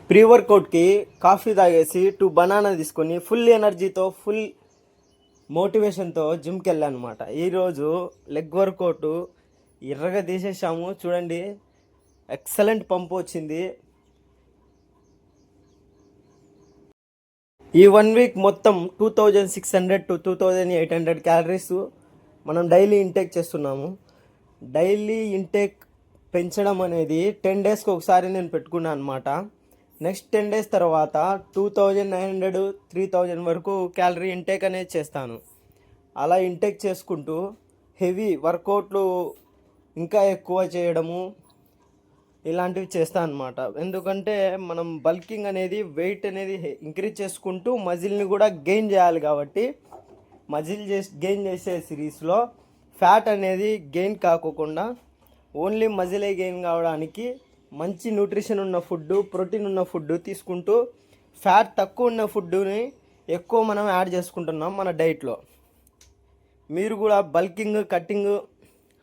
Pre వర్కౌట్కి coffee తాగేసి 2 banana తీసుకొని full ఎనర్జీతో ఫుల్ మోటివేషన్తో జిమ్కి వెళ్ళాను అనమాట. ఈరోజు లెగ్ వర్కౌట్ ఎర్రగా తీసేసాము చూడండి, ఎక్సలెంట్ పంపు వచ్చింది. ఈ 1 వీక్ మొత్తం 2600 to 2800 క్యాలరీస్ మనం డైలీ ఇంటేక్ చేస్తున్నాము. డైలీ ఇంటేక్ పెంచడం అనేది 10 డేస్కి ఒకసారి నేను పెట్టుకున్నాను అనమాట. నెక్స్ట్ 10 డేస్ తర్వాత 2900 3000 వరకు క్యాలరీ ఇంటేక్ అనేది చేస్తాను. అలా ఇంటేక్ చేసుకుంటూ హెవీ వర్కౌట్లు ఇంకా ఎక్కువ చేయడము ఇలాంటివి చేస్తాను అనమాట. ఎందుకంటే మనం బల్కింగ్ అనేది వెయిట్ అనేది ఇంక్రీజ్ చేసుకుంటూ మజిల్ని కూడా గెయిన్ చేయాలి కాబట్టి గెయిన్ చేసే సిరీస్లో ఫ్యాట్ అనేది గెయిన్ కాకోకుండా ఓన్లీ మజిలే గెయిన్ కావడానికి మంచి న్యూట్రిషన్ ఉన్న ఫుడ్, ప్రోటీన్ ఉన్న ఫుడ్ తీసుకుంటూ ఫ్యాట్ తక్కువ ఉన్న ఫుడ్ని ఎక్కువ మనం యాడ్ చేసుకుంటున్నాం మన డైట్లో. మీరు కూడా బల్కింగ్ కట్టింగ్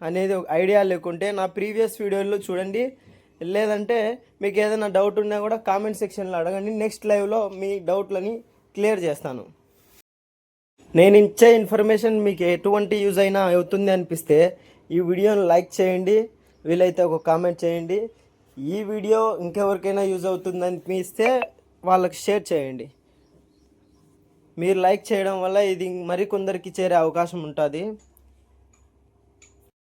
అనేది ఐడియా లేకుంటే నా ప్రీవియస్ వీడియోలో చూడండి, లేదంటే మీకు ఏదైనా డౌట్ ఉన్నా కూడా కామెంట్ సెక్షన్లో అడగండి. నెక్స్ట్ లైవ్లో మీ డౌట్లని క్లియర్ చేస్తాను. నేను ఇచ్చే ఇన్ఫర్మేషన్ మీకు ఎటువంటి యూజ్ అయినా అవుతుంది అనిపిస్తే ఈ వీడియోని లైక్ చేయండి, వీలైతే ఒక కామెంట్ చేయండి. ఈ వీడియో ఇంకెవరికైనా యూజ్ అవుతుంది అనిపిస్తే వాళ్ళకి షేర్ చేయండి. మీరు లైక్ చేయడం వల్ల ఇది మరికొందరికి చేరే అవకాశం ఉంటుంది.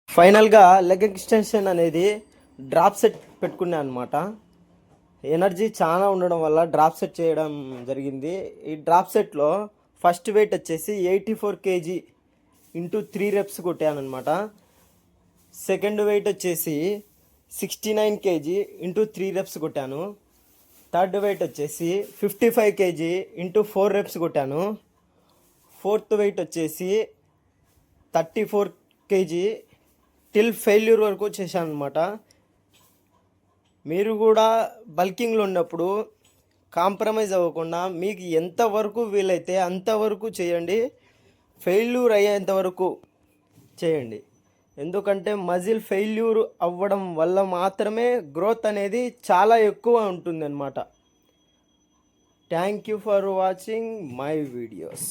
ఫైనల్గా లెగ్ ఎక్స్టెన్షన్ అనేది డ్రాప్ సెట్ పెట్టుకున్నాను అనమాట. ఎనర్జీ చాలా ఉండడం వల్ల డ్రాప్ సెట్ చేయడం జరిగింది. ఈ డ్రాప్ సెట్లో ఫస్ట్ వెయిట్ వచ్చేసి 84 kg ఇంటూ 3 reps కొట్టాను అనమాట. సెకండ్ వెయిట్ వచ్చేసి 69 kg ఇంటూ 3 reps కొట్టాను. థర్డ్ వెయిట్ వచ్చేసి 55 kg ఇంటూ 4 reps కొట్టాను. ఫోర్త్ వెయిట్ వచ్చేసి 34 kg టిల్ ఫెయిల్యూర్ వరకు చేశాను అనమాట. మీరు కూడా బల్కింగ్లో ఉన్నప్పుడు కాంప్రమైజ్ అవ్వకుండా మీకు ఎంతవరకు వీలైతే అంతవరకు చేయండి, ఫెయిల్యూర్ అయ్యేంత వరకు చేయండి. ఎందుకంటే మజిల్ ఫెయిల్యూర్ అవ్వడం వల్ల మాత్రమే గ్రోత్ అనేది చాలా ఎక్కువ ఉంటుంది అన్నమాట. Thank you for watching my videos.